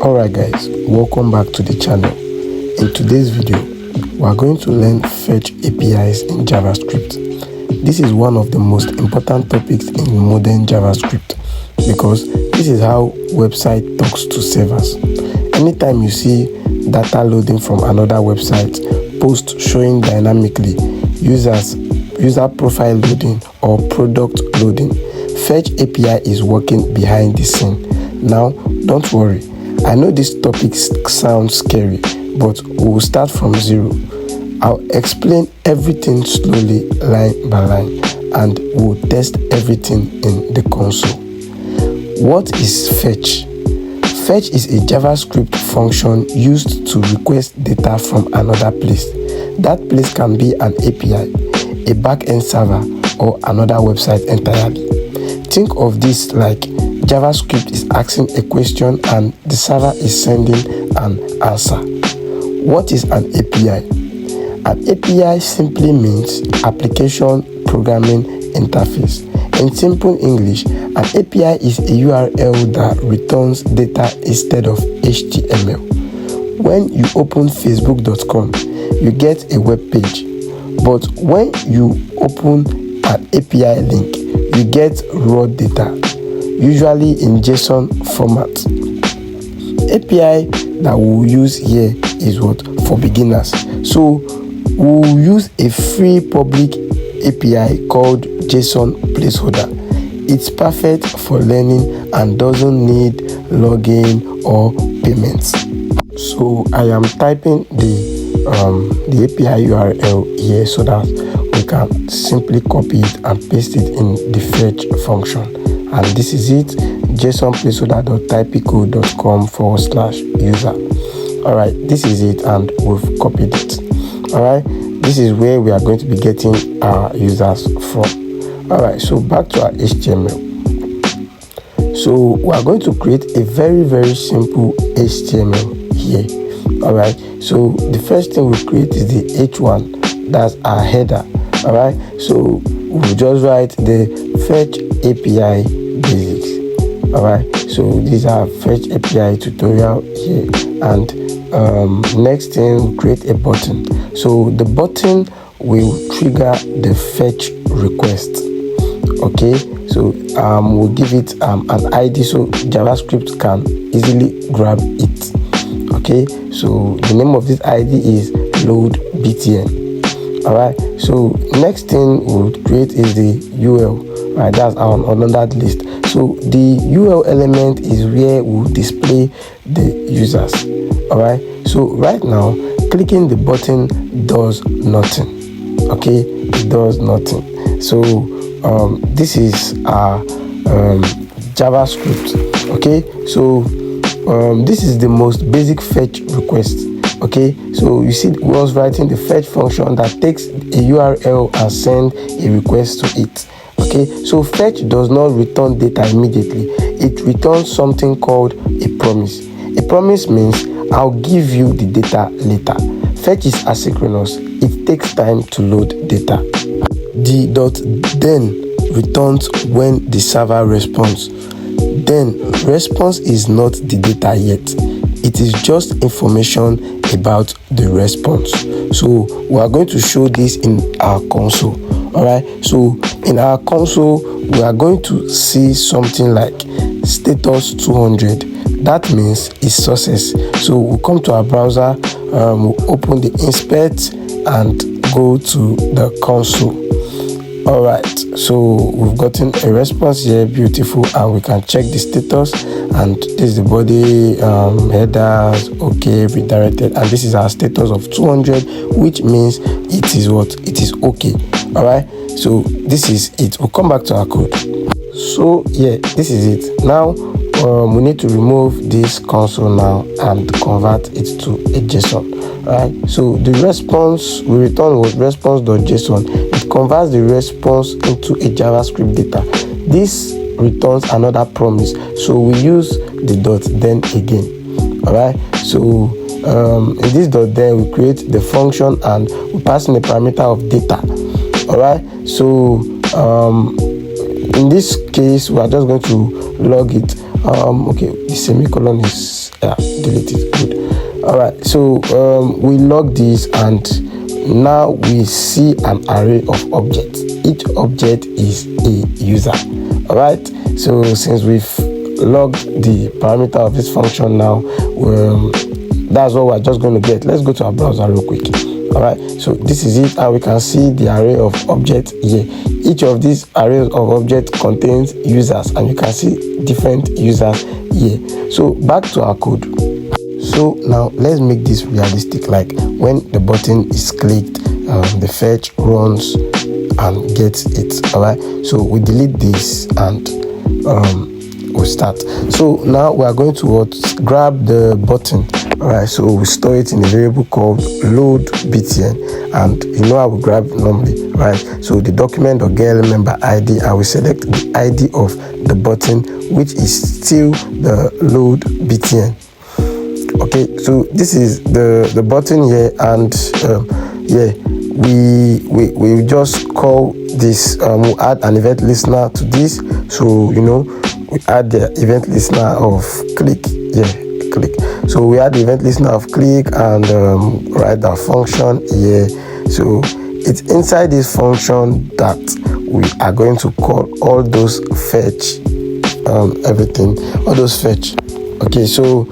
Alright guys, welcome back to the channel. In today's video, we are going to learn fetch APIs in JavaScript. This is one of the most important topics in modern JavaScript because this is how website talks to servers. Anytime you see data loading from another website, post showing dynamically, user profile loading or product loading, fetch API is working behind the scene. Now, don't worry. I know this topic sounds scary, but we'll start from zero. I'll explain everything slowly, line by line, and we'll test everything in the console. What is fetch? Fetch is a JavaScript function used to request data from another place. That place can be an API, a backend server, or another website entirely. Think of this like JavaScript is asking a question and the server is sending an answer. What is an API? An API simply means Application Programming Interface. In simple English, an API is a URL that returns data instead of HTML. When you open facebook.com, you get a web page. But when you open an API link, you get raw data, usually in JSON format. API that we'll use here is what? For beginners. So we'll use a free public API called JSON placeholder. It's perfect for learning and doesn't need login or payments. So I am typing the API URL here so that we can simply copy it and paste it in the fetch function. And this is it, jsonplaceholder.typico.com/user. Alright, this is it, and we've copied it. Alright, this is where we are going to be getting our users from. Alright, so back to our HTML. So we are going to create a very simple HTML here. Alright, so the first thing we create is the H1, that's our header. Alright, so we'll just write the fetch API basics. Alright, so these are fetch API tutorial here, and next thing we'll create a button. So the button will trigger the fetch request. Okay, so we'll give it an ID so JavaScript can easily grab it. Okay, so the name of this ID is load btn. Alright, so next thing we'll create is the UL. Right, that's on that list. So the UL element is where we'll display the users. Alright, so right now clicking the button does nothing. Okay, it does nothing. So this is our JavaScript. Okay, so this is the most basic fetch request. Okay, so you see we was writing the fetch function that takes a URL and send a request to it. Okay, so fetch does not return data immediately. It returns something called a promise. A promise means I'll give you the data later. Fetch is asynchronous. It takes time to load data. The .then returns when the server responds. Then response is not the data yet. It is just information about the response. So we are going to show this in our console. Alright, so in our console we are going to see something like status 200. That means it's success. So we'll come to our browser, we'll open the inspect and go to the console. Alright, so we've gotten a response here, beautiful, and we can check the status, and this is the body, headers, okay, redirected, and this is our status of 200, which means it is what? It is okay. Alright, so this is it. We'll come back to our code. So yeah, this is it. Now we need to remove this console now and convert it to a JSON. Right, so the response we return was response.json. It converts the response into a JavaScript data. This returns another promise, so we use the .then again. All right, so in this .then we create the function and we pass in a parameter of data. All right, so in this case we are just going to log it. Okay, the semicolon is Yeah, delete it. Good. All right, so we log this, and now we see an array of objects. Each object is a user. All right, so since we've logged the parameter of this function now, that's what we're just going to get. Let's go to our browser real quick. All right, so this is it, and we can see the array of objects here. Each of these arrays of objects contains users, and you can see different users here. So back to our code. So now let's make this realistic, like when the button is clicked, the fetch runs and gets it. All right, so we delete this and we'll start. So now we are going to grab the button. All right, so we store it in a variable called load btn, and you know how we grab normally, right? So the document.get member id, I will select the id of the button, which is still the load btn. Okay, so this is the button here, and yeah, we just call this, we'll add an event listener to this. So you know, we add the event listener of click. Yeah, click. So we add the event listener of click and write our function here. So it's inside this function that we are going to call all those fetch, everything, all those fetch. Okay, so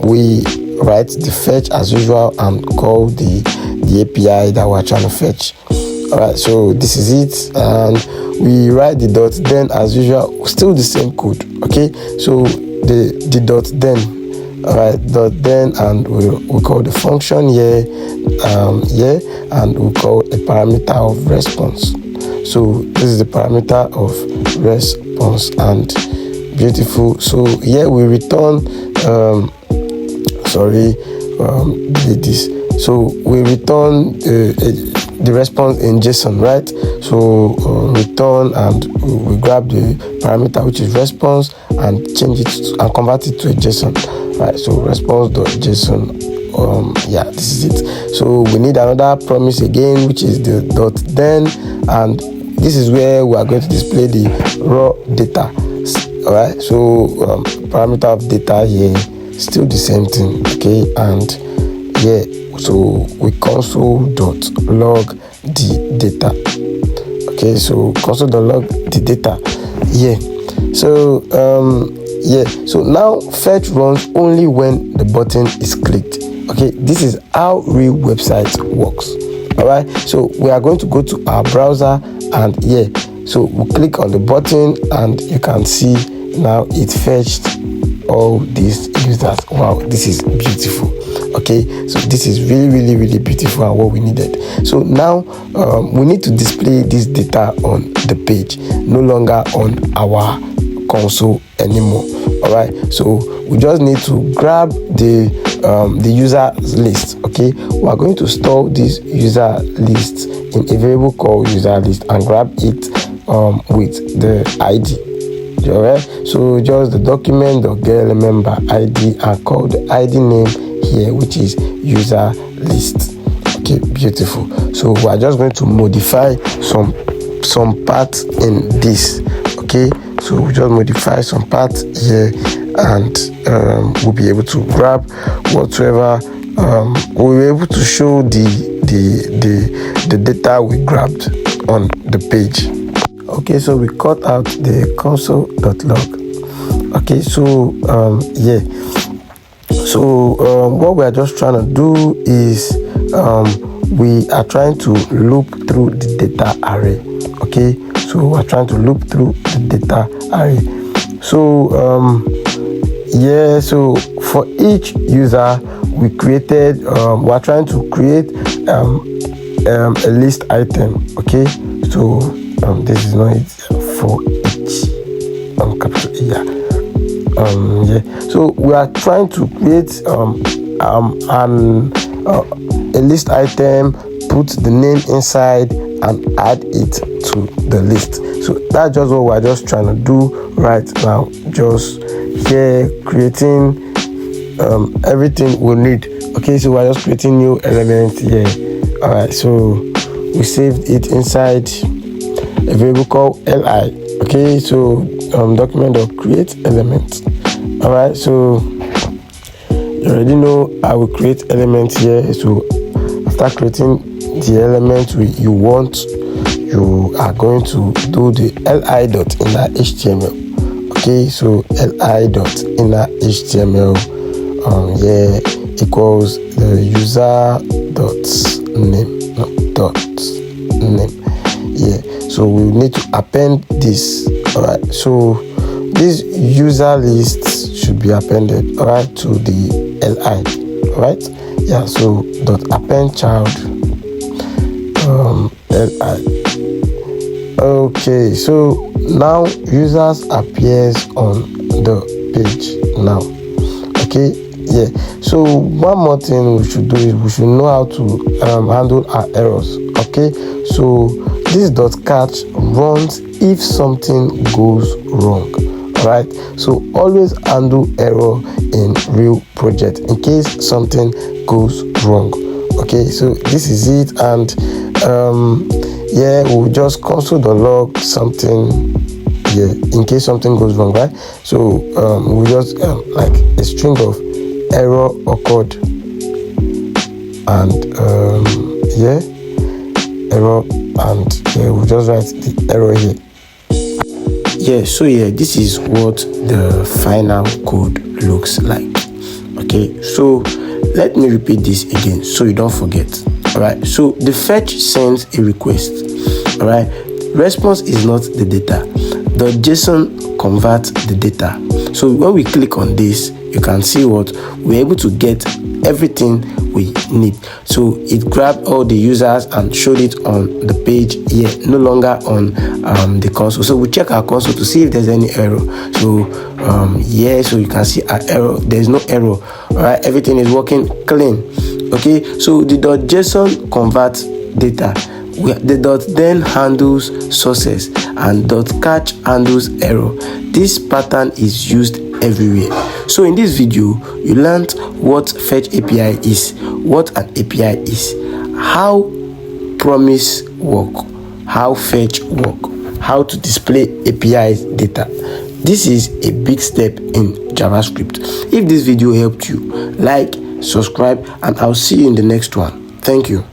we write the fetch as usual and call the API that we're trying to fetch. All right, so this is it, and we write the dot then as usual, still the same code. Okay, so the dot then. All right, dot then, and we call the function here, and we call a parameter of response. So this is the parameter of response, and beautiful. So here we return delete this. So we return the response in JSON, right? So return, and we grab the parameter which is response and change it and convert it to a JSON, right? So response.json. Yeah, this is it. So we need another promise again, which is the dot then, and this is where we are going to display the raw data. All right, so parameter of data here, still the same thing. Okay, and yeah, so we console.log the data. Okay, so console.log the data. Yeah, so yeah, so now fetch runs only when the button is clicked. Okay, this is how real website works. All right, so we are going to go to our browser, and yeah, so we click on the button, and you can see now it fetched all these users. Wow, this is beautiful. Okay, so this is really beautiful and what we needed. So now we need to display this data on the page, no longer on our console anymore. All right, so we just need to grab the user list. Okay, we are going to store this user list in a variable called user list and grab it with the ID. All right, so just the document.get member ID and call the ID name here, which is user list. Okay, beautiful. So we are just going to modify some parts in this. Okay, so we just modify some parts here, and we'll be able to grab whatever. We'll be able to show the data we grabbed on the page. Okay, so we cut out the console.log. Okay, so yeah, so what we are just trying to do is we are trying to loop through the data array. Okay, so we're trying to loop through the data array. So yeah, so for each user we created, we're trying to create a list item. Okay, so this is not it for each capital E. Yeah. So we are trying to create a list item, put the name inside, and add it to the list. So that's just what we're just trying to do right now. Just here creating everything we need. Okay, so we're just creating new elements here. All right, so we saved it inside a variable called li. Okay, so document of create element. All right, so You already know I will create elements here. So after creating the element you want, you are going to do the li.innerHTML. Okay, so li.innerHTML equals the user name. So we need to append this. All right, so this user list should be appended, all right, to the li. All right, yeah. So dot append child li. Okay, so now users appears on the page now. Okay, yeah. So one more thing we should do is we should know how to handle our errors. Okay, so this dot catch runs if something goes wrong. All right, so always handle error in real project in case something goes wrong. Okay, so this is it, and we'll just console.log something in case something goes wrong, right? So we'll just like a string of error occurred, and error, and we'll just write the error here. So this is what the final code looks like. Okay, so let me repeat this again so you don't forget. All right, so the fetch sends a request. All right, response is not the data. The JSON converts the data. So when we click on this, you can see what we're able to get everything we need. So it grabbed all the users and showed it on the page here, no longer on the console. So we check our console to see if there's any error. So so you can see our error. There's no error. All right, everything is working clean. Okay, so the .json converts data. The dot then handles sources, and dot catch handles error. This pattern is used everywhere. So in this video, you learned what fetch API is, what an API is, how promise work, how fetch work, how to display API's data. This is a big step in JavaScript. If this video helped you, like, subscribe, and I'll see you in the next one. Thank you.